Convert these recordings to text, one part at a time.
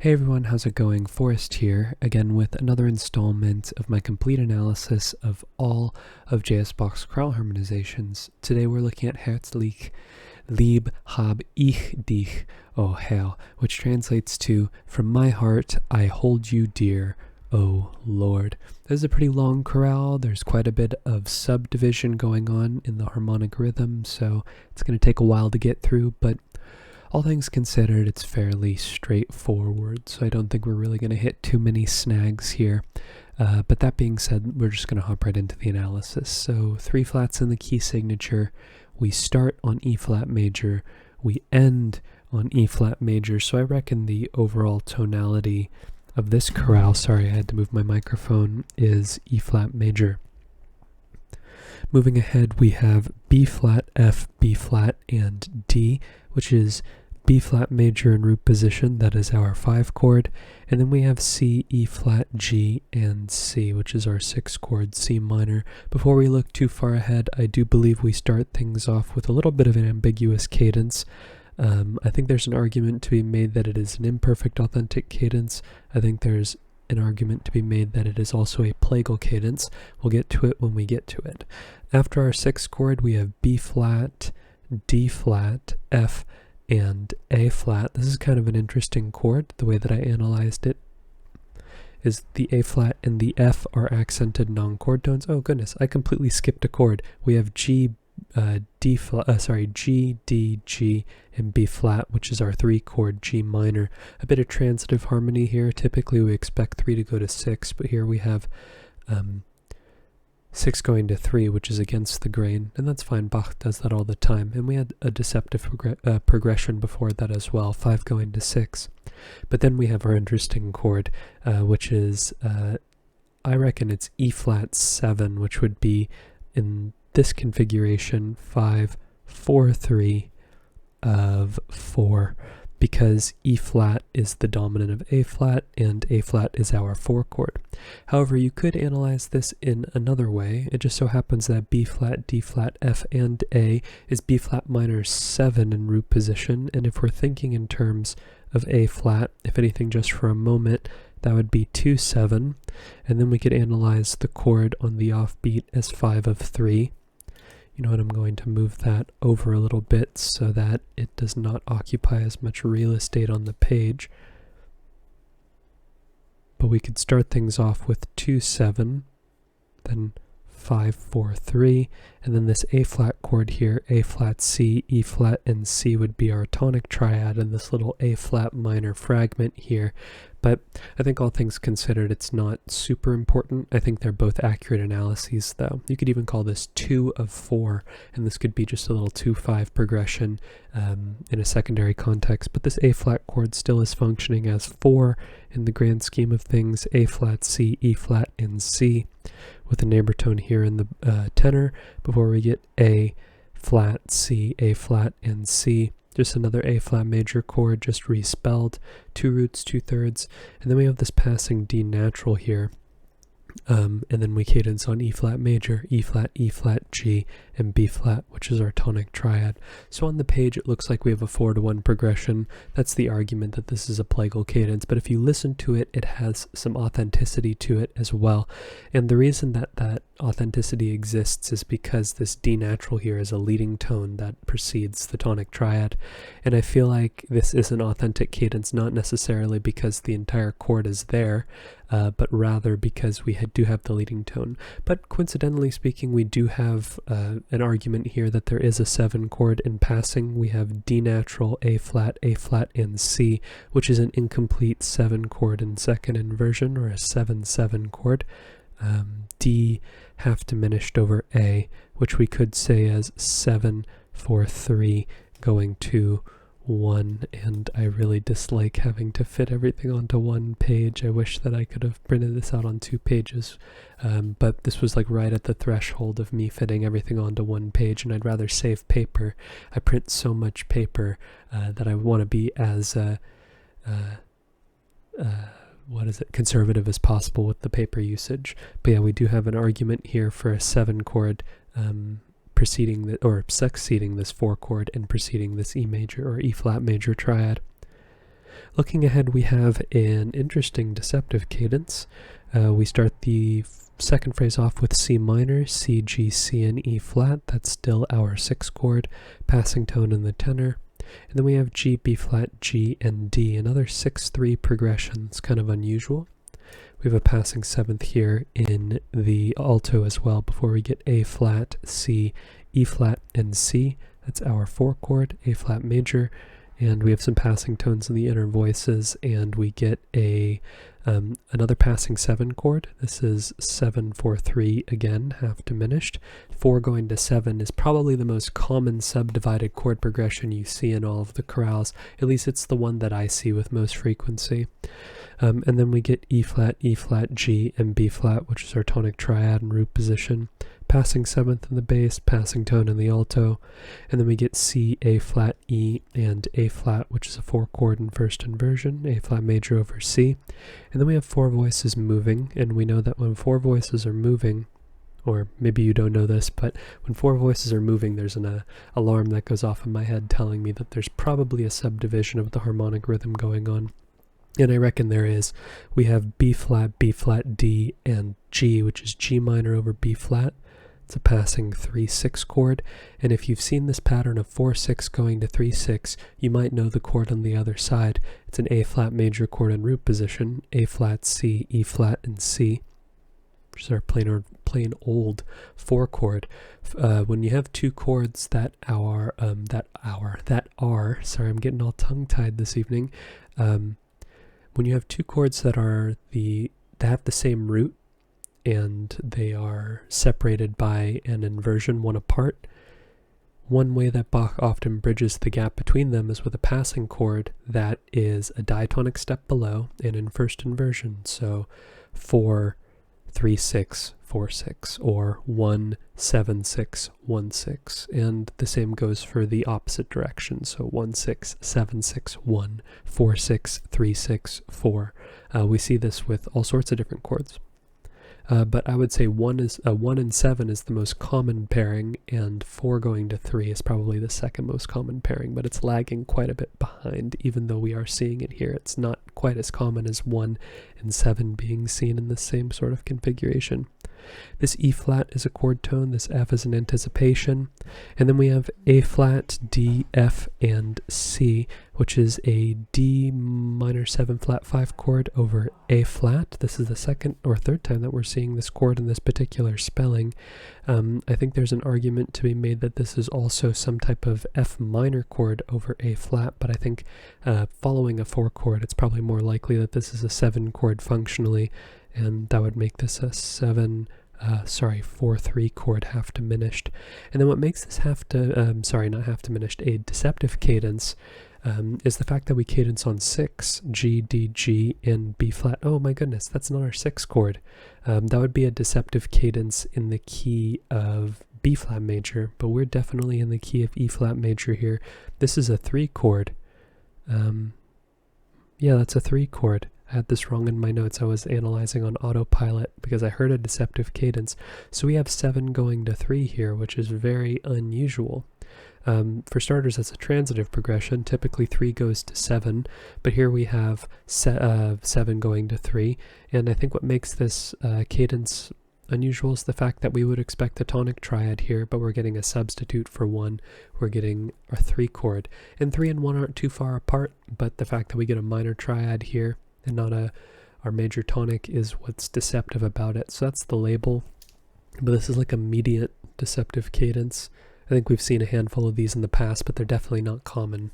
Hey everyone, how's it going? Forrest here, again with another installment of my complete analysis of all of Bach's chorale harmonizations. Today we're looking at Herzlich, lieb, hab ich dich, O Herr, which translates to, from my heart I hold you dear, O Lord. This is a pretty long chorale. There's quite a bit of subdivision going on in the harmonic rhythm, so it's going to take a while to get through, but all things considered, it's fairly straightforward, so I don't think we're really going to hit too many snags here. But that being said, we're just going to hop right into the analysis. So 3 flats in the key signature. We start on E flat major. We end on E flat major. So I reckon the overall tonality of this chorale, sorry, I had to move my microphone, is E flat major. Moving ahead, we have B flat, F, B flat, and D, which is B flat major in root position, that is our 5 chord, and then we have C, E flat, G, and C, which is our 6 chord, C minor. Before we look too far ahead, I do believe we start things off with a little bit of an ambiguous cadence. I think there's an argument to be made that it is an imperfect authentic cadence. I think there's an argument to be made that it is also a plagal cadence. We'll get to it when we get to it. After our 6th chord, we have B flat, D flat, F, and A flat. This is kind of an interesting chord. The way that I analyzed it is the A flat and the F are accented non-chord tones. Oh goodness, I completely skipped a chord. We have G, D flat, G, D, G, and B flat, which is our 3 chord G minor. A bit of transitive harmony here. Typically we expect 3 to go to 6, but here we have 6 going to 3, which is against the grain, and that's fine. Bach does that all the time. And we had a deceptive progression before that as well, 5 going to 6. But then we have our interesting chord, which is, I reckon it's E flat 7, which would be in this configuration 5, 4, 3 of 4, because E flat is the dominant of A flat, and A flat is our 4 chord. However, you could analyze this in another way. It just so happens that B flat, D flat, F, and A is B flat minor 7 in root position, and if we're thinking in terms of A flat, if anything just for a moment, that would be 2, 7, and then we could analyze the chord on the offbeat as 5 of 3. You know what, I'm going to move that over a little bit so that it does not occupy as much real estate on the page. But we could start things off with 2, 7, then 5, 4, 3, and then this A flat chord here, A flat, C, E flat, and C would be our tonic triad, and this little A flat minor fragment here. But I think all things considered, it's not super important. I think they're both accurate analyses, though. You could even call this 2 of 4, and this could be just a little 2-5 progression in a secondary context. But this A flat chord still is functioning as 4 in the grand scheme of things. A flat, C, E flat, and C, with a neighbor tone here in the tenor, before we get A flat, C, A flat, and C. Just another A flat major chord, just respelled, 2 roots, 2 thirds, and then we have this passing D natural here, and then we cadence on E flat major, E flat, G, and B flat, which is our tonic triad. So on the page it looks like we have a 4-to-1 progression. That's the argument that this is a plagal cadence, but if you listen to it, it has some authenticity to it as well. And the reason that that authenticity exists is because this D natural here is a leading tone that precedes the tonic triad, and I feel like this is an authentic cadence not necessarily because the entire chord is there, but rather because we do have the leading tone. But coincidentally speaking, we do have an argument here that there is a 7 chord in passing. We have D natural, A flat, and C, which is an incomplete 7 chord in second inversion, or a 7-7 chord. D half diminished over A, which we could say as 7, 4, 3 going to 1, and I really dislike having to fit everything onto one page. I wish that I could have printed this out on 2 pages, but this was like right at the threshold of me fitting everything onto one page, and I'd rather save paper. I print so much paper that I want to be as conservative as possible with the paper usage. But yeah, we do have an argument here for a 7 chord succeeding this 4 chord and preceding this E major or E flat major triad. Looking ahead, we have an interesting deceptive cadence. We start the second phrase off with C minor, C, G, C, and E flat. That's still our 6th chord, passing tone in the tenor. And then we have G, B flat, G, and D, another 6-3 progression. It's kind of unusual. We have a passing 7th here in the alto as well before we get A flat, C, E flat, and C. That's our 4 chord, A flat major. And we have some passing tones in the inner voices, and we get another passing 7 chord. This is 7-4-3 again, half diminished. 4 going to 7 is probably the most common subdivided chord progression you see in all of the chorales. At least it's the one that I see with most frequency. And then we get E flat, G, and B flat, which is our tonic triad and root position. Passing 7th in the bass, passing tone in the alto, and then we get C, A flat, E, and A flat, which is a 4 chord in first inversion, A flat major over C. And then we have 4 voices moving, and we know that when 4 voices are moving, or maybe you don't know this, but when 4 voices are moving, there's an alarm that goes off in my head telling me that there's probably a subdivision of the harmonic rhythm going on. And I reckon there is. We have B flat, D, and G, which is G minor over B flat. It's a passing 3-6 chord, and if you've seen this pattern of 4-6 going to 3-6, you might know the chord on the other side. It's an A flat major chord in root position, A flat, C, E flat, and C, which is our plain old 4 chord. When you have 2 chords that are, sorry, I'm getting all tongue-tied this evening. When you have 2 chords that have the same root, and they are separated by an inversion, one apart. One way that Bach often bridges the gap between them is with a passing chord that is a diatonic step below and in first inversion. So 4-3-6, 4-6, or 1-7-6, 1-6. And the same goes for the opposite direction. So 1-6, 7-6, 1, 4-6, 3-6, 4. We see this with all sorts of different chords. But I would say 1 and 7 is the most common pairing, and 4 going to 3 is probably the second most common pairing, but it's lagging quite a bit behind, even though we are seeing it here. It's not quite as common as 1 and 7 being seen in the same sort of configuration. This E flat is a chord tone, this F is an anticipation, and then we have A flat, D, F, and C, which is a D minor 7 flat 5 chord over A flat. This is the second or third time that we're seeing this chord in this particular spelling. I think there's an argument to be made that this is also some type of F minor chord over A flat, but I think following a 4 chord, it's probably more likely that this is a 7 chord functionally, and that would make this a 4-3 chord half diminished. And then what makes this a deceptive cadence is the fact that we cadence on 6, G, D, G, and B flat. Oh my goodness, that's not our 6 chord. That would be a deceptive cadence in the key of B flat major, but we're definitely in the key of E flat major here. This is a 3 chord. Yeah, that's a 3 chord. I had this wrong in my notes. I was analyzing on autopilot because I heard a deceptive cadence. So we have 7 going to 3 here, which is very unusual. For starters, that's a transitive progression. Typically 3 goes to 7, but here we have 7 going to 3. And I think what makes this cadence unusual is the fact that we would expect a tonic triad here, but we're getting a substitute for 1. We're getting our 3 chord. And 3 and 1 aren't too far apart, but the fact that we get a minor triad here and not our major tonic is what's deceptive about it. So that's the label. But this is like a mediate deceptive cadence. I think we've seen a handful of these in the past, but they're definitely not common.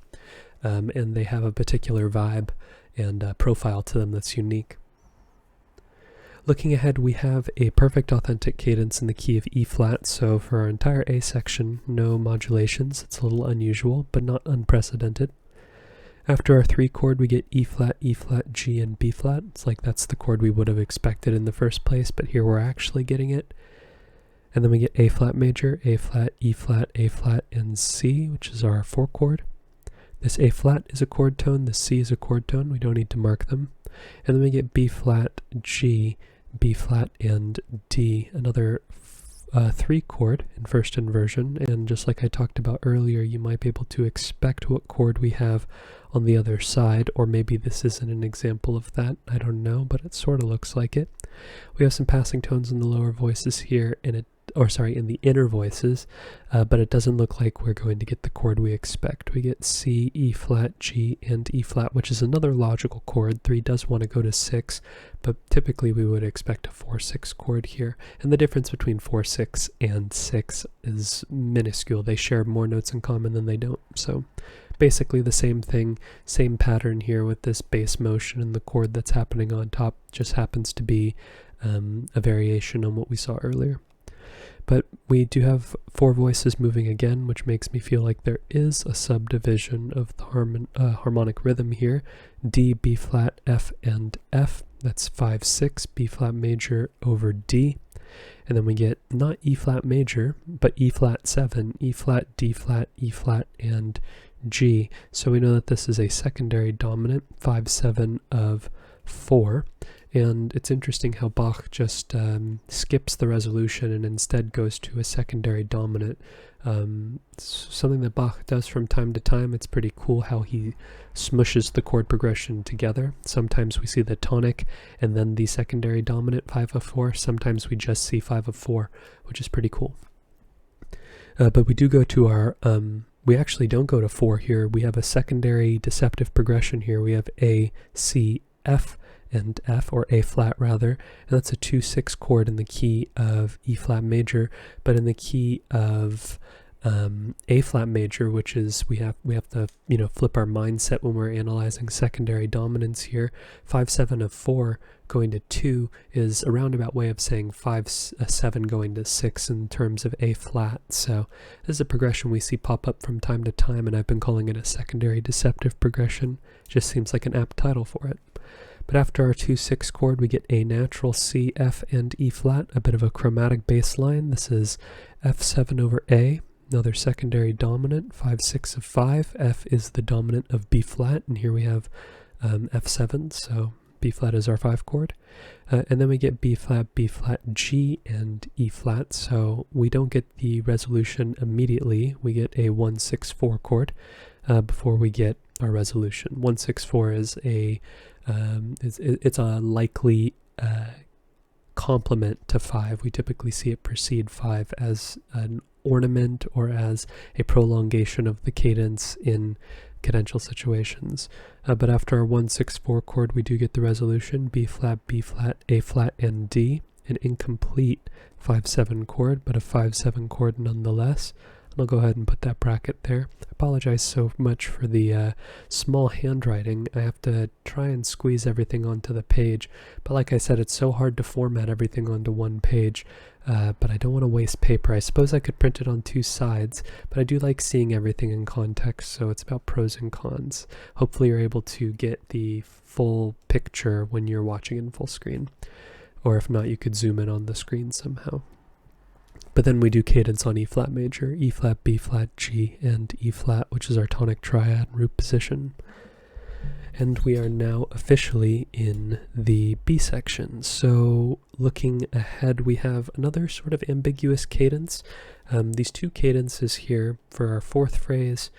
And they have a particular vibe and profile to them that's unique. Looking ahead, we have a perfect authentic cadence in the key of E flat. So for our entire A section, no modulations. It's a little unusual, but not unprecedented. After our 3 chord, we get E flat, G, and B flat. It's like that's the chord we would have expected in the first place, but here we're actually getting it. And then we get A flat major, A flat, E flat, A flat, and C, which is our 4 chord. This A flat is a chord tone, this C is a chord tone. We don't need to mark them. And then we get B flat, G, B flat, and D, another 3 chord in first inversion. And just like I talked about earlier, you might be able to expect what chord we have on the other side, or maybe this isn't an example of that, I don't know, but it sort of looks like it. We have some passing tones in the lower voices here, in the inner voices, but it doesn't look like we're going to get the chord we expect. We get C, E flat, G, and E flat, which is another logical chord. 3 does want to go to 6, but typically we would expect a 4-6 chord here. And the difference between 4-6 and 6 is minuscule. They share more notes in common than they don't. So basically the same thing, same pattern here with this bass motion, and the chord that's happening on top just happens to be a variation on what we saw earlier. But we do have 4 voices moving again, which makes me feel like there is a subdivision of the harmonic rhythm here. D, B flat, F, and F. That's 5-6, B flat major over D. And then we get not E flat major, but E flat 7, E flat, D flat, E flat, and G. So we know that this is a secondary dominant, 5-7 of 4. And it's interesting how Bach just skips the resolution and instead goes to a secondary dominant. Something that Bach does from time to time. It's pretty cool how he smushes the chord progression together. Sometimes we see the tonic and then the secondary dominant 5 of 4. Sometimes we just see 5 of 4, which is pretty cool. But we do go to our... we actually don't go to 4 here. We have a secondary deceptive progression here. We have A, C, F, and F, or A flat rather, and that's a 2-6 chord in the key of E flat major, but in the key of A flat major, which is we have to flip our mindset when we're analyzing secondary dominance here. 5-7 of 4 going to 2 is a roundabout way of saying 5-7 going to 6 in terms of A flat. So this is a progression we see pop up from time to time, and I've been calling it a secondary deceptive progression. Just seems like an apt title for it. But after our 2-6 chord, we get A natural, C, F, and E flat, a bit of a chromatic bass line. This is F7 over A, another secondary dominant, 5-6 of 5. F is the dominant of B flat, and here we have F7, so B flat is our 5 chord. And then we get B flat, G, and E flat, so we don't get the resolution immediately. We get a 1-6-4 chord before we get our resolution. 1-6-4 is it's a likely complement to 5. We typically see it precede 5 as an ornament or as a prolongation of the cadence in cadential situations. But after our 1-6-4 chord, we do get the resolution: B flat, A flat, and D. An incomplete 5-7 chord, but a 5-7 chord nonetheless. I'll go ahead and put that bracket there. I apologize so much for the small handwriting. I have to try and squeeze everything onto the page, but like I said, it's so hard to format everything onto one page, but I don't want to waste paper. I suppose I could print it on 2 sides, but I do like seeing everything in context, so it's about pros and cons. Hopefully you're able to get the full picture when you're watching in full screen, or if not, you could zoom in on the screen somehow. But then we do cadence on E flat major, E flat, B flat, G, and E flat, which is our tonic triad root position. And we are now officially in the B section. So looking ahead, we have another sort of ambiguous cadence. These 2 cadences here for our 4th phrase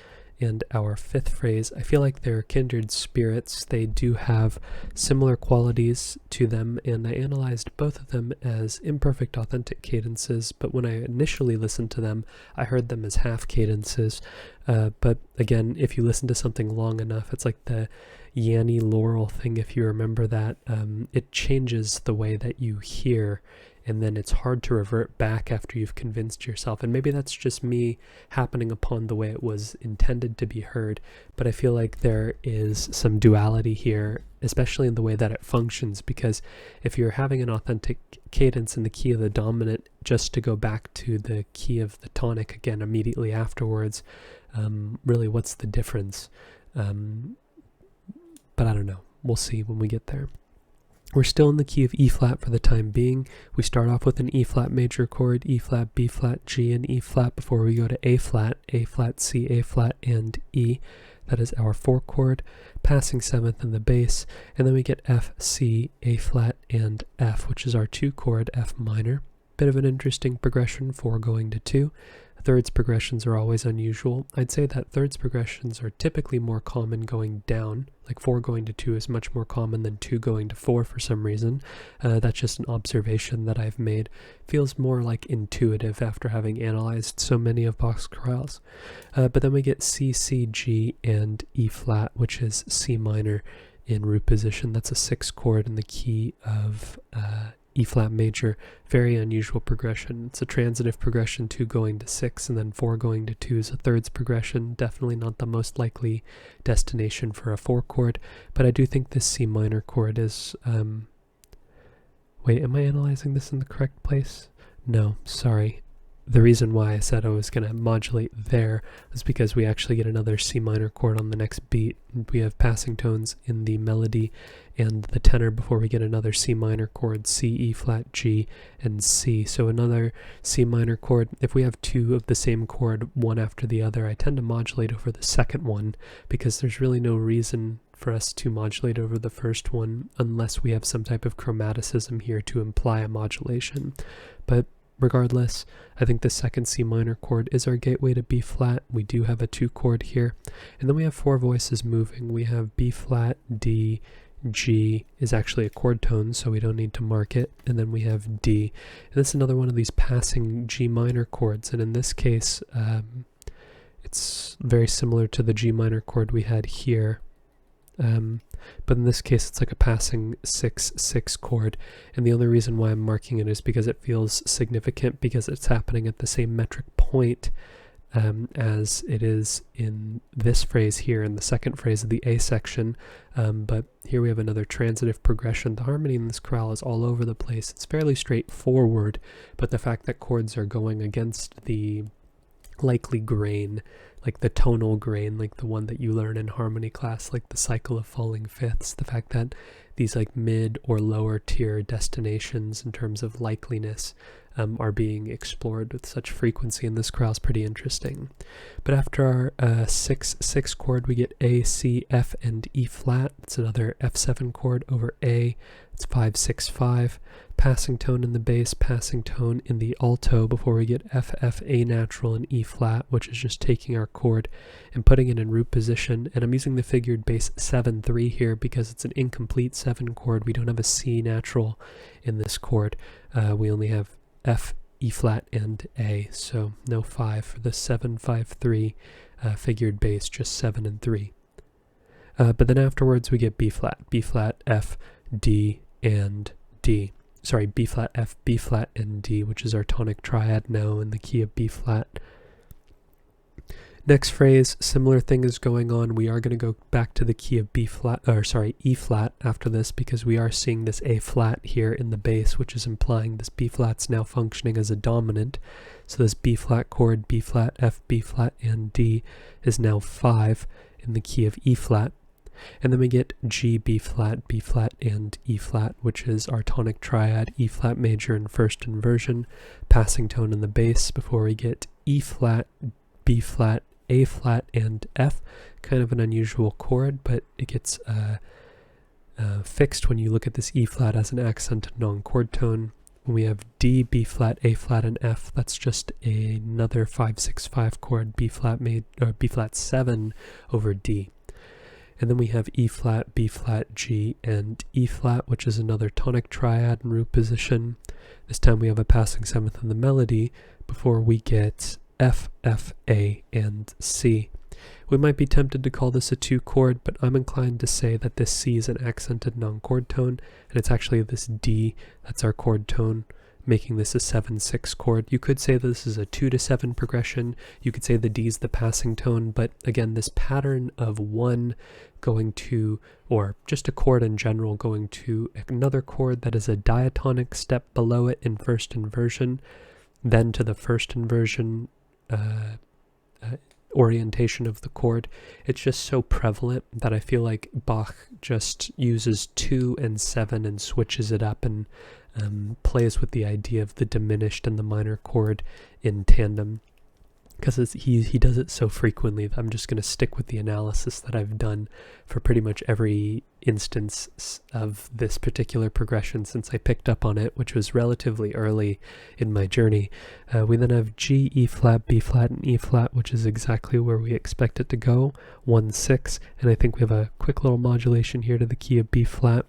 and our 5th phrase, I feel like they're kindred spirits. They do have similar qualities to them, and I analyzed both of them as imperfect authentic cadences, but when I initially listened to them, I heard them as half cadences. But again, if you listen to something long enough, it's like the Yanni Laurel thing, if you remember that. It changes the way that you hear, and then it's hard to revert back after you've convinced yourself. And maybe that's just me happening upon the way it was intended to be heard, but I feel like there is some duality here, especially in the way that it functions, because if you're having an authentic cadence in the key of the dominant, just to go back to the key of the tonic again immediately afterwards, really what's the difference? But I don't know. We'll see when we get there. We're still in the key of E flat for the time being. We start off with an E flat major chord, E flat, B flat, G, and E flat before we go to A flat, C, A flat, and E. That is our 4 chord, passing 7th in the bass, and then we get F, C, A flat, and F, which is our 2 chord, F minor. Bit of an interesting progression, 4 going to 2. Thirds progressions are always unusual. I'd say that thirds progressions are typically more common going down, like 4 going to 2 is much more common than 2 going to 4 for some reason. That's just an observation that I've made. Feels more like intuitive after having analyzed so many of Bach's chorales. But then we get C, C, G, and E flat, which is C minor in root position. That's a 6 chord in the key of E flat major. Very unusual progression. It's a transitive progression, 2 going to 6, and then 4 going to 2 is a thirds progression. Definitely not the most likely destination for a 4 chord, but I do think this C minor chord is, wait, am I analyzing this in the correct place? No, sorry. The reason why I said I was going to modulate there was because we actually get another C minor chord on the next beat. We have passing tones in the melody and the tenor before we get another C minor chord, C, E flat, G, and C. So another C minor chord. If we have 2 of the same chord, one after the other, I tend to modulate over the second one because there's really no reason for us to modulate over the first one unless we have some type of chromaticism here to imply a modulation. But regardless, I think the second C minor chord is our gateway to B flat. We do have a 2 chord here. And then we have 4 voices moving. We have B flat, D, G is actually a chord tone, so we don't need to mark it. And then we have D. And this is another one of these passing G minor chords. And in this case, it's very similar to the G minor chord we had here. But in this case, it's like a passing 6/6 chord, and the only reason why I'm marking it is because it feels significant because it's happening at the same metric point as it is in this phrase here in the second phrase of the A section. But here we have another transitive progression. The harmony in this chorale is all over the place. It's fairly straightforward, but the fact that chords are going against the likely grain, like the tonal grain, like the one that you learn in harmony class, like the cycle of falling fifths, the fact that these like mid or lower tier destinations in terms of likeliness are being explored with such frequency in this chorale is pretty interesting. But after our 6/6 chord, we get A, C, F, and E flat. It's another F7 chord over A. It's 5/6/5. Passing tone in the bass, passing tone in the alto before we get F, F, A natural, and E flat, which is just taking our chord and putting it in root position. And I'm using the figured bass 7/3 here because it's an incomplete 7 chord. We don't have a C natural in this chord. We only have F, E flat, and A, so no 5 for the 7/5/3 figured bass, just 7 and 3. But then afterwards we get B flat, F, D, and D. Sorry, B flat, F, B flat, and D, which is our tonic triad now in the key of B flat. Next phrase, similar thing is going on. We are going to go back to the key of E flat after this because we are seeing this A flat here in the bass, which is implying this B flat's now functioning as a dominant. So this B flat chord, B flat, F, B flat, and D is now 5 in the key of E flat. And then we get G, B flat, and E flat, which is our tonic triad, E flat major in first inversion, passing tone in the bass before we get E flat, B flat, A flat, and F. Kind of an unusual chord, but it gets fixed when you look at this E flat as an accented non-chord tone. When we have D, B flat, A flat, and F, that's just another 5/6/5 chord, B flat 7 over D. And then we have E flat, B flat, G, and E flat, which is another tonic triad in root position. This time we have a passing 7th in the melody before we get F, F, A, and C. We might be tempted to call this a 2 chord, but I'm inclined to say that this C is an accented non-chord tone, and it's actually this D that's our chord tone, making this a 7/6 chord. You could say this is a 2-7 progression. You could say the D is the passing tone, but again, this pattern of one going to, or just a chord in general, going to another chord that is a diatonic step below it in first inversion, then to the first inversion orientation of the chord. It's just so prevalent that I feel like Bach just uses 2 and 7 and switches it up and plays with the idea of the diminished and the minor chord in tandem. because he does it so frequently that I'm just going to stick with the analysis that I've done for pretty much every instance of this particular progression since I picked up on it, which was relatively early in my journey. We then have G, E flat, B flat, and E flat, which is exactly where we expect it to go, 1, 6, and I think we have a quick little modulation here to the key of B flat.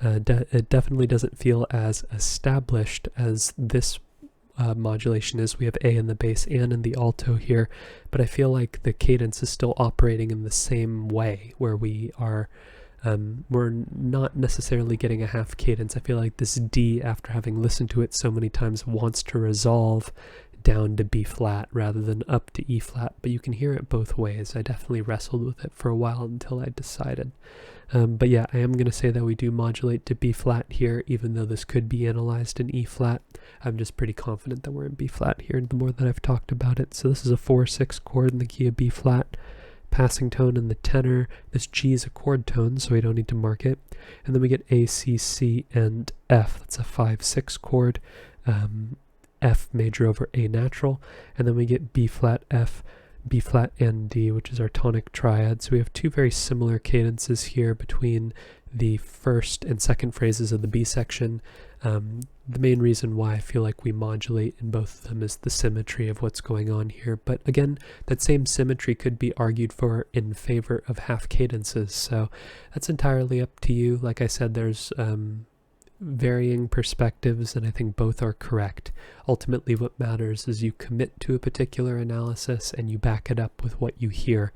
It definitely doesn't feel as established as this modulation is. We have A in the bass and in the alto here, but I feel like the cadence is still operating in the same way, where we are we're not necessarily getting a half cadence. I feel like this D, after having listened to it so many times, wants to resolve down to B flat rather than up to E flat, but you can hear it both ways. I definitely wrestled with it for a while until I decided. But yeah, I am going to say that we do modulate to B flat here, even though this could be analyzed in E flat. I'm just pretty confident that we're in B flat here the more that I've talked about it. So this is a 4-6 chord in the key of B flat, passing tone in the tenor. This G is a chord tone, so we don't need to mark it. And then we get A, C, C, and F. That's a 5-6 chord, F major over A natural. And then we get B flat, F, B flat, and D, which is our tonic triad. So we have two very similar cadences here between the first and second phrases of the B section. The main reason why I feel like we modulate in both of them is the symmetry of what's going on here. But again, that same symmetry could be argued for in favor of half cadences. So that's entirely up to you. Like I said, there's varying perspectives, and I think both are correct. Ultimately, what matters is you commit to a particular analysis and you back it up with what you hear.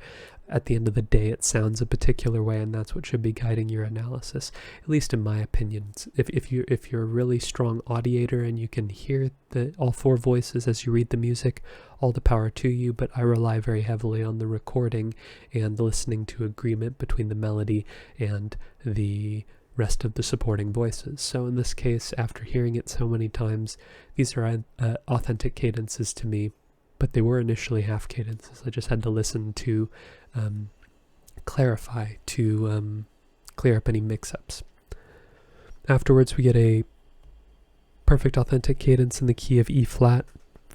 At the end of the day, it sounds a particular way, and that's what should be guiding your analysis, at least in my opinion. If you're a really strong audiator and you can hear all four voices as you read the music, all the power to you, but I rely very heavily on the recording and listening to agreement between the melody and the rest of the supporting voices. So in this case, after hearing it so many times, these are authentic cadences to me, but they were initially half cadences. I just had to listen to clarify, to clear up any mix-ups. Afterwards, we get a perfect authentic cadence in the key of E flat.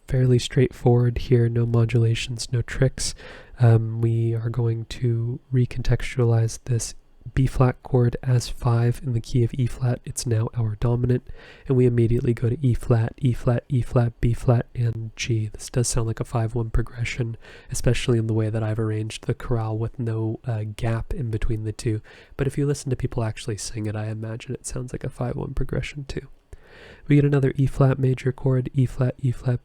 Fairly straightforward here, no modulations, no tricks. We are going to recontextualize this B flat chord as 5 in the key of E flat. It's now our dominant, and we immediately go to E flat, E flat, E flat, B flat, and G. This does sound like a 5-1 progression, especially in the way that I've arranged the chorale with no gap in between the two. But if you listen to people actually sing it, I imagine it sounds like a 5-1 progression too. We get another E flat major chord, E flat,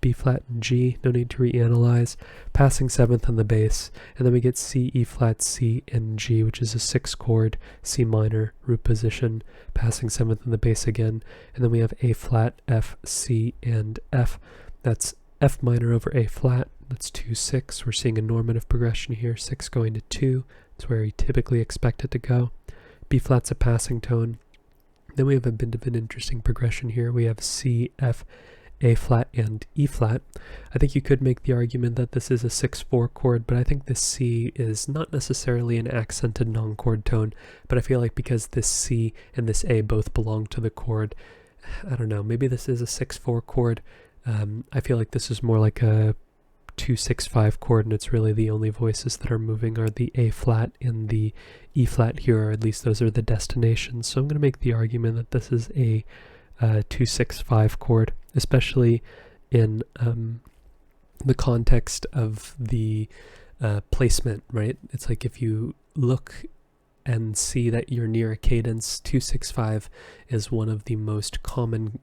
B flat, and G. No need to reanalyze. Passing 7th on the bass. And then we get C, E flat, C, and G, which is a 6 chord, C minor, root position. Passing 7th on the bass again. And then we have A flat, F, C, and F. That's F minor over A flat. That's 2-6. We're seeing a normative progression here. 6 going to 2. That's where we typically expect it to go. B flat's a passing tone. Then we have a bit of an interesting progression here. We have C, F, A flat, and E flat. I think you could make the argument that this is a 6-4 chord, but I think this C is not necessarily an accented non-chord tone, but I feel like because this C and this A both belong to the chord, I don't know, maybe this is a 6-4 chord. I feel like this is more like a 2-6-5 chord, and it's really the only voices that are moving are the A flat and the E flat here, or at least those are the destinations. So I'm going to make the argument that this is a 2-6-5 chord, especially in the context of the placement, right? It's like if you look and see that you're near a cadence, 2-6-5 is one of the most common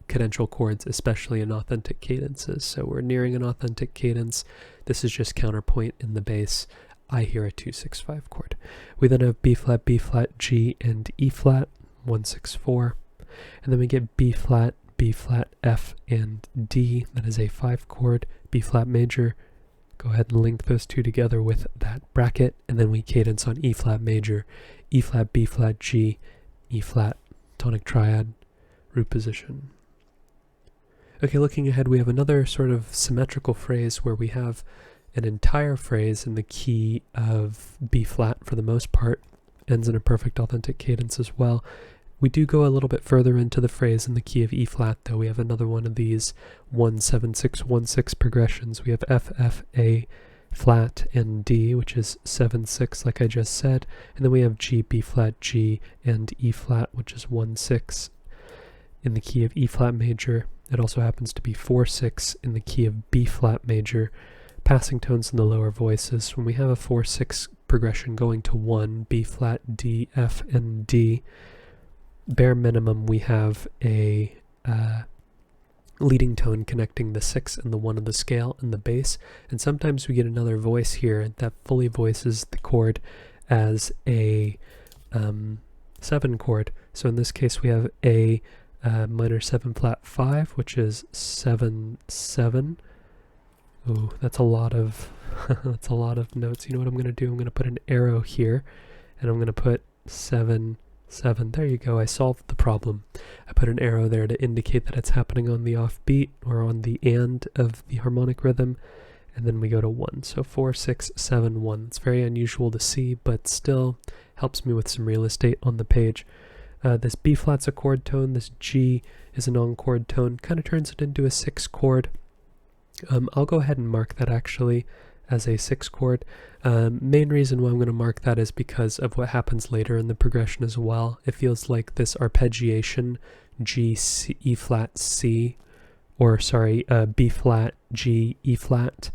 cadential chords, especially in authentic cadences. So we're nearing an authentic cadence. This is just counterpoint in the bass. I hear a 2-6-5 chord. We then have B flat, G, and E flat, 1-6-4. And then we get B flat, F, and D. That is a 5 chord, B flat major. Go ahead and link those two together with that bracket. And then we cadence on E flat major, E flat, G, E flat, tonic triad, root position. Okay, looking ahead, we have another sort of symmetrical phrase where we have an entire phrase in the key of B flat for the most part, ends in a perfect authentic cadence as well. We do go a little bit further into the phrase in the key of E flat, though. We have another one of these 1-7-6-1-6 progressions. We have F, F, A flat, and D, which is 7-6, like I just said. And then we have G, B flat, G, and E flat, which is 1-6 in the key of E flat major. It also happens to be 4-6 in the key of B flat major. Passing tones in the lower voices. When we have a 4-6 progression going to 1, B flat, D, F, and D, bare minimum we have a leading tone connecting the 6 and the 1 of the scale and the bass, and sometimes we get another voice here that fully voices the chord as a 7 chord. So in this case we have a minor 7 flat 5, which is 7-7. Ooh, that's a lot of that's a lot of notes. You know what I'm going to do? I'm going to put an arrow here, and I'm going to put 7-7. There you go. I solved the problem. I put an arrow there to indicate that it's happening on the offbeat or on the and of the harmonic rhythm, and then we go to 1. So 4-6-7-1. It's very unusual to see, but still helps me with some real estate on the page. This B flat's a chord tone. This G is a non-chord tone. Kind of turns it into a 6 chord. I'll go ahead and mark that actually as a 6 chord. Main reason why I'm going to mark that is because of what happens later in the progression as well. It feels like this arpeggiation G, C, E flat, C, or sorry, B flat, G, E flat.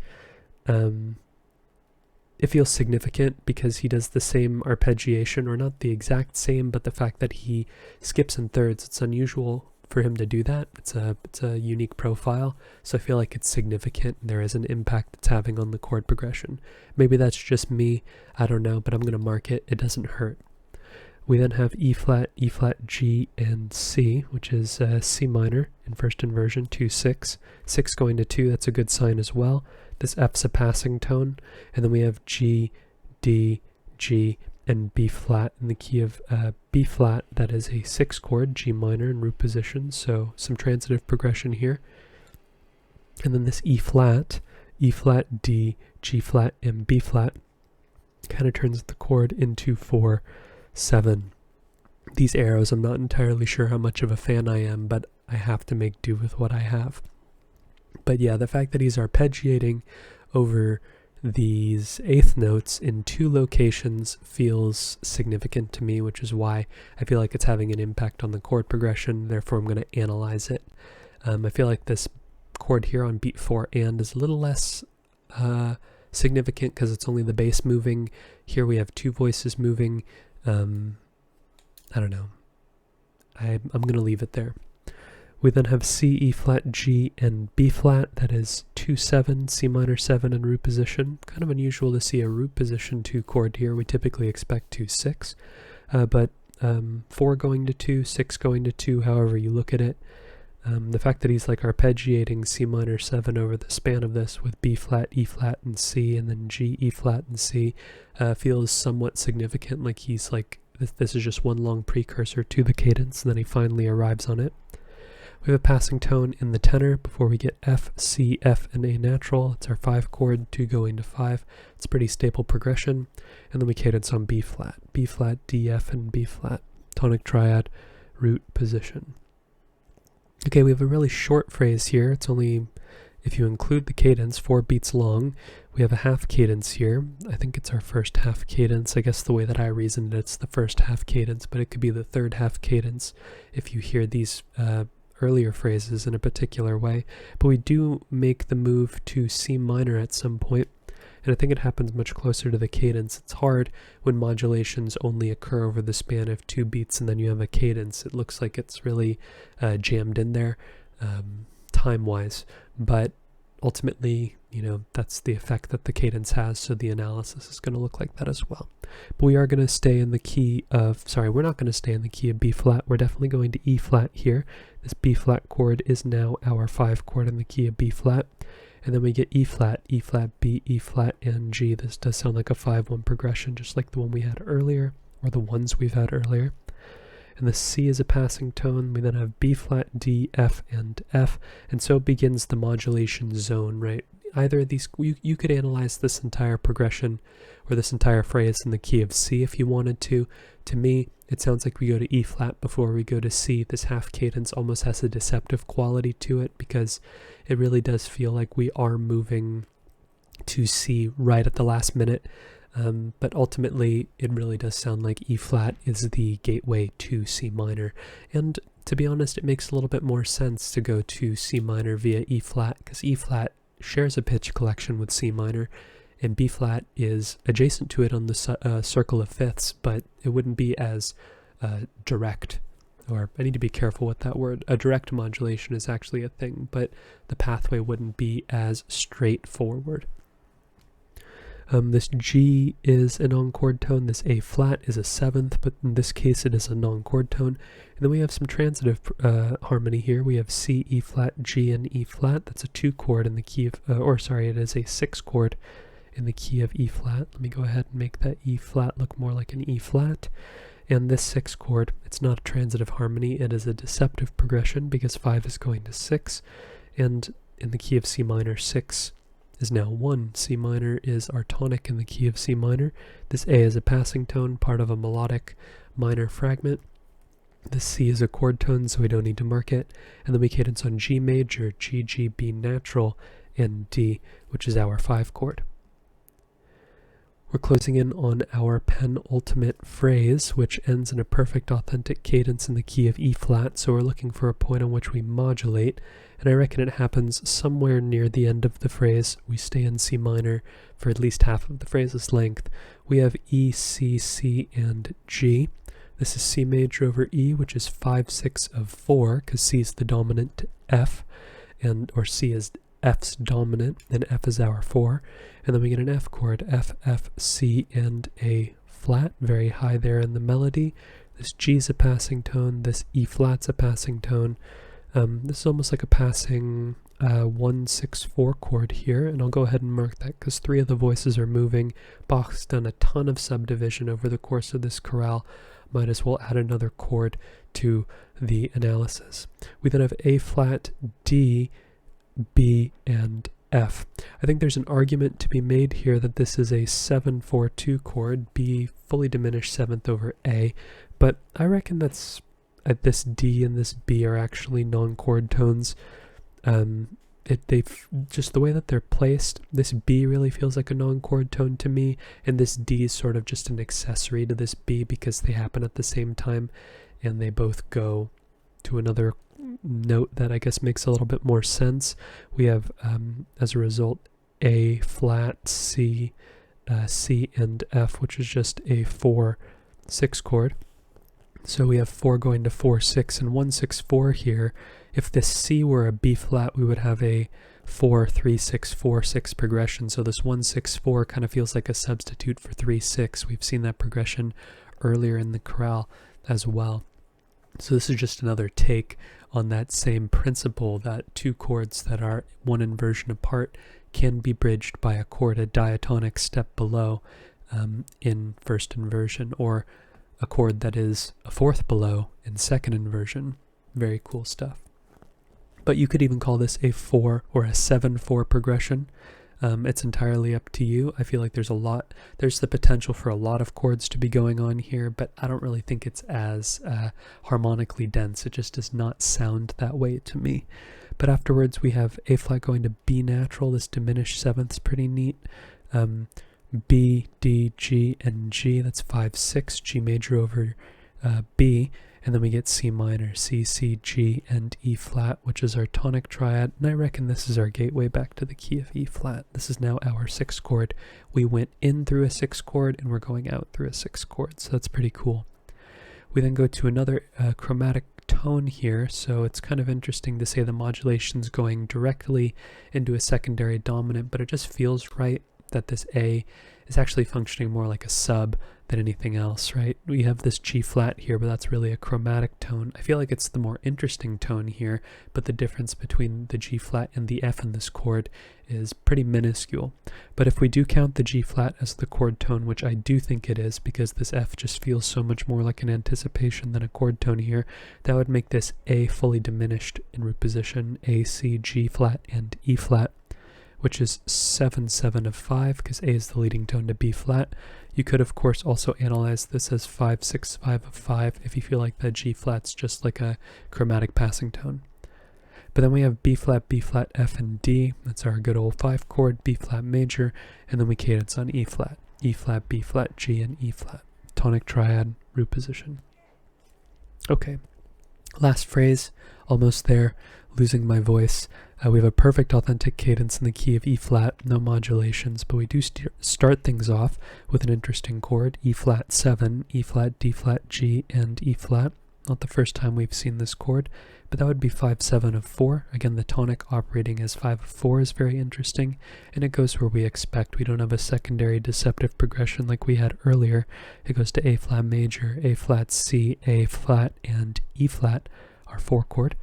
It feels significant because he does the same arpeggiation, or not the exact same, but the fact that he skips in thirds. It's unusual for him to do that. It's a unique profile, so I feel like it's significant. There is an impact it's having on the chord progression. Maybe that's just me, I don't know, but I'm going to mark it. It doesn't hurt. We then have E flat, G, and C, which is C minor in first inversion, 2-6. 6 going to 2, that's a good sign as well. This F's a passing tone, and then we have G, D, G, and B flat in the key of B flat. That is a 6 chord, G minor in root position, so some transitive progression here. And then this E flat, D, G flat, and B flat kind of turns the chord into 4-7. These arrows, I'm not entirely sure how much of a fan I am, but I have to make do with what I have. But yeah, the fact that he's arpeggiating over these eighth notes in 2 locations feels significant to me, which is why I feel like it's having an impact on the chord progression. Therefore, I'm going to analyze it. I feel like this chord here on beat 4 and is a little less significant because it's only the bass moving. Here we have 2 voices moving. I don't know. I'm going to leave it there. We then have C, E flat, G, and B flat. That is 2-7, C minor 7 in root position. Kind of unusual to see a root position 2 chord here. We typically expect 2-6, but 4 going to 2, 6 going to 2, however you look at it. The fact that he's like arpeggiating C minor 7 over the span of this with B flat, E flat, and C, and then G, E flat, and C feels somewhat significant, like he's like, this is just one long precursor to the cadence, and then he finally arrives on it. We have a passing tone in the tenor before we get F, C, F, and A natural. It's our 5 chord, 2 going to 5. It's pretty stable progression. And then we cadence on B flat, D, F, and B flat. Tonic triad, root position. Okay, we have a really short phrase here. It's only, if you include the cadence, 4 beats long. We have a half cadence here. I think it's our first half cadence. I guess the way that I reasoned it, it's the first half cadence, but it could be the third half cadence if you hear these earlier phrases in a particular way. But we do make the move to C minor at some point, and I think it happens much closer to the cadence. It's hard when modulations only occur over the span of 2 beats and then you have a cadence. It looks like it's really jammed in there time-wise, but ultimately, you know, that's the effect that the cadence has, so the analysis is going to look like that as well. But we are going to stay in the key of, we're not going to stay in the key of B flat. We're definitely going to E flat here. This B flat chord is now our 5 chord in the key of B flat. And then we get E flat, B, E flat, and G. This does sound like a 5-1 progression, just like the one we had earlier, or the ones we've had earlier. And the C is a passing tone. We then have B flat, D, F, and F. And so begins the modulation zone, right? Either of these, you could analyze this entire progression or this entire phrase in the key of C if you wanted to. To me, it sounds like we go to E flat before we go to C. This half cadence almost has a deceptive quality to it because it really does feel like we are moving to C right at the last minute. But ultimately, it really does sound like E flat is the gateway to C minor. And to be honest, it makes a little bit more sense to go to C minor via E flat, because E flat shares a pitch collection with C minor, and B flat is adjacent to it on the circle of fifths, but it wouldn't be as direct. Or I need to be careful with that word. A direct modulation is actually a thing, but the pathway wouldn't be as straightforward. This G is a non-chord tone, this A flat is a seventh, but in this case it is a non-chord tone. And then we have some transitive harmony here. We have C, E flat, G, and E flat. That's a 2 chord in the key of, it is a 6 chord in the key of E flat. Let me go ahead and make that E flat look more like an E flat. And this 6 chord, it's not a transitive harmony, it is a deceptive progression because 5 is going to 6. And in the key of C minor, 6 is now 1. C minor is our tonic in the key of C minor. This A is a passing tone, part of a melodic minor fragment. This C is a chord tone, so we don't need to mark it. And then we cadence on G major, G, G, B natural, and D, which is our 5 chord. We're closing in on our penultimate phrase, which ends in a perfect authentic cadence in the key of E flat, so we're looking for a point on which we modulate, and I reckon it happens somewhere near the end of the phrase. We stay in C minor for at least half of the phrase's length. We have E, C, C, and G. This is C major over E, which is 5, 6 of 4, because C is the dominant F, or C is F's dominant, and F is our 4. And then we get an F chord, F, F, C, and A flat, very high there in the melody. This G's a passing tone, this E flat's a passing tone. This is almost like a passing 1, 6, 4 chord here, and I'll go ahead and mark that because 3 of the voices are moving. Bach's done a ton of subdivision over the course of this chorale. Might as well add another chord to the analysis. We then have A flat, D, B, and F. I think there's an argument to be made here that this is a 7-4-2 chord, B fully diminished 7th over A, but I reckon that's this D and this B are actually non-chord tones. Just the way that they're placed, this B really feels like a non-chord tone to me, and this D is sort of just an accessory to this B because they happen at the same time, and they both go to another note that I guess makes a little bit more sense. We have, as a result, A flat, C, C, and F, which is just a 4-6 chord. So we have 4 going to 4, 6, and 1, 6, 4 here. If this C were a B flat, we would have a 4, 3, 6, 4, 6 progression. So this 1, 6, 4 kind of feels like a substitute for 3, 6. We've seen that progression earlier in the chorale as well. So this is just another take on that same principle that 2 chords that are 1 inversion apart can be bridged by a chord a diatonic step below in first inversion, or a chord that is a 4th below in second inversion. Very cool stuff. But you could even call this a 4 or a 7-4 progression. It's entirely up to you. I feel like there's the potential for a lot of chords to be going on here, but I don't really think it's as harmonically dense. It just does not sound that way to me. But afterwards we have A flat going to B natural. This diminished 7th's pretty neat. B, D, G, and G. That's 5, 6, G major over B. And then we get C minor, C, C, G, and E flat, which is our tonic triad. And I reckon this is our gateway back to the key of E flat. This is now our 6th chord. We went in through a 6th chord and we're going out through a 6th chord. So that's pretty cool. We then go to another chromatic tone here. So it's kind of interesting to say the modulation's going directly into a secondary dominant, but it just feels right that this A is actually functioning more like a sub than anything else, right? We have this G flat here, but that's really a chromatic tone. I feel like it's the more interesting tone here, but the difference between the G flat and the F in this chord is pretty minuscule. But if we do count the G flat as the chord tone, which I do think it is because this F just feels so much more like an anticipation than a chord tone here, that would make this A fully diminished in root position, A, C, G flat, and E flat. which is 7/7 of 5, because A is the leading tone to B flat. You could, of course, also analyze this as 5/6/5 of 5 if you feel like that G flat's just like a chromatic passing tone. But then we have B flat, F, and D. That's our good old 5 chord, B flat major, and then we cadence on E flat, B flat, G, and E flat. Tonic triad, root position. Okay, last phrase, almost there, losing my voice. We have a perfect authentic cadence in the key of E flat, no modulations, but we do start things off with an interesting chord, E flat 7, E flat, D flat, G, and E flat. Not the first time we've seen this chord, but that would be 5/7 of 4. Again, the tonic operating as 5 of 4 is very interesting, and it goes where we expect. We don't have a secondary deceptive progression like we had earlier. It goes to A flat major, A flat, C, A flat, and E flat, our 4 chord.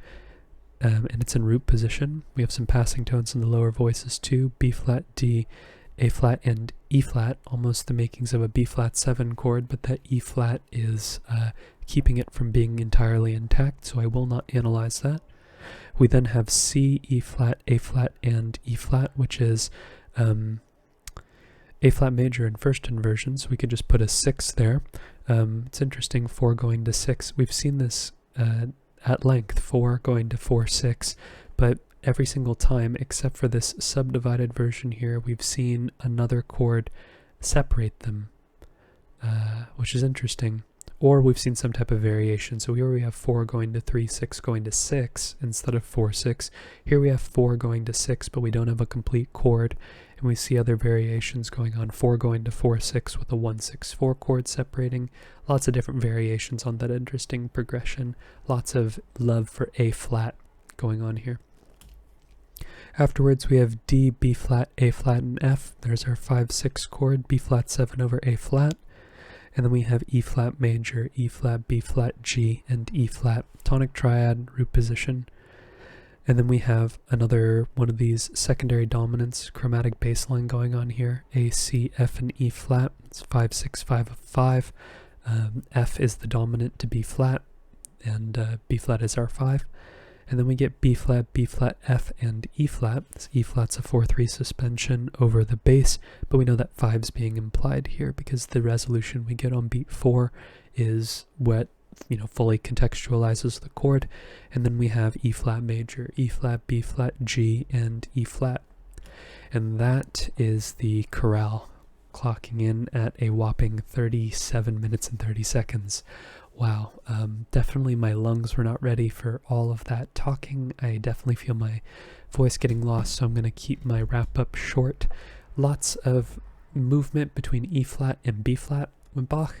And it's in root position. We have some passing tones in the lower voices too, B flat, D, A flat, and E flat, almost the makings of a B flat 7 chord, but that E flat is keeping it from being entirely intact, so I will not analyze that. We then have C, E flat, A flat, and E flat, which is A flat major in first inversion, so we could just put a 6 there. It's interesting, 4 going to 6. We've seen this at length, 4 going to 4/6, but every single time except for this subdivided version here, we've seen another chord separate them, which is interesting. Or we've seen some type of variation. So here we have 4 going to 3, 6 going to 6 instead of 4/6. Here we have 4 going to 6, but we don't have a complete chord. And we see other variations going on, 4 going to 4/6 with a 1/6/4 chord separating. Lots of different variations on that interesting progression. Lots of love for A flat going on here. Afterwards we have D, B flat, A flat, and F. There's our 5/6 chord, B flat 7 over A flat. And then we have E flat major, E flat, B flat, G, and E flat. Tonic triad, root position. And then we have another one of these secondary dominants, chromatic bass line going on here. A, C, F, and E flat. It's 5/6/5 of 5. F is the dominant to B flat, and B flat is our 5. And then we get B flat, F, and E flat. This E flat's a 4/3 suspension over the bass, but we know that 5's being implied here because the resolution we get on beat 4 is what fully contextualizes the chord. And then we have E flat major, E flat, B flat, G, and E flat. And that is the chorale, clocking in at a whopping 37 minutes and 30 seconds. Wow, definitely my lungs were not ready for all of that talking. I definitely feel my voice getting lost, so I'm going to keep my wrap up short. Lots of movement between E flat and B flat. When Bach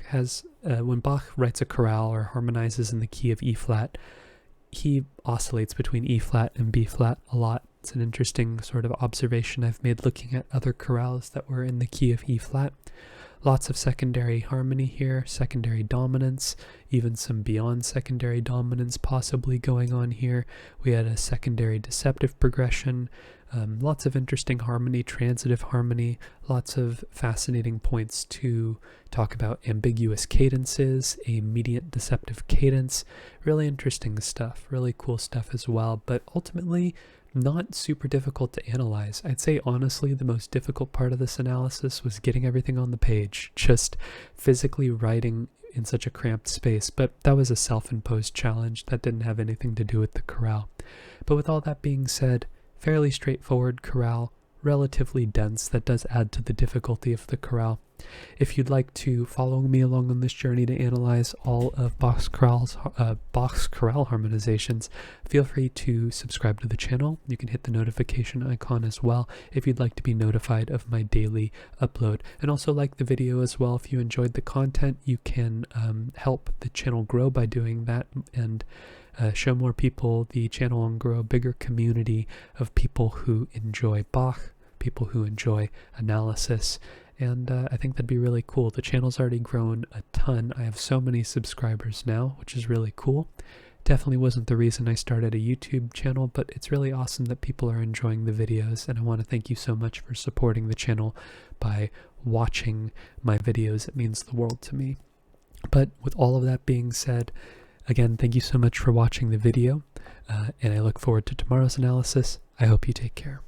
writes a chorale or harmonizes in the key of E flat, he oscillates between E flat and B flat a lot. It's an interesting sort of observation I've made looking at other chorales that were in the key of E flat. Lots of secondary harmony here, secondary dominance, even some beyond secondary dominance possibly going on here. We had a secondary deceptive progression, lots of interesting harmony, transitive harmony, lots of fascinating points to talk about. Ambiguous cadences, a mediant deceptive cadence, really interesting stuff, really cool stuff as well, but ultimately not super difficult to analyze. I'd say honestly the most difficult part of this analysis was getting everything on the page, just physically writing in such a cramped space, but that was a self-imposed challenge that didn't have anything to do with the chorale. But with all that being said, fairly straightforward chorale, relatively dense. That does add to the difficulty of the chorale. If you'd like to follow me along on this journey to analyze all of Bach's chorale harmonizations, feel free to subscribe to the channel. You can hit the notification icon as well if you'd like to be notified of my daily upload. And also like the video as well. If you enjoyed the content, you can help the channel grow by doing that and show more people the channel and grow a bigger community of people who enjoy Bach, people who enjoy analysis. And I think that'd be really cool. The channel's already grown a ton. I have so many subscribers now, which is really cool. Definitely wasn't the reason I started a YouTube channel, but it's really awesome that people are enjoying the videos, and I want to thank you so much for supporting the channel by watching my videos. It means the world to me. But with all of that being said, again, thank you so much for watching the video, and I look forward to tomorrow's analysis. I hope you take care.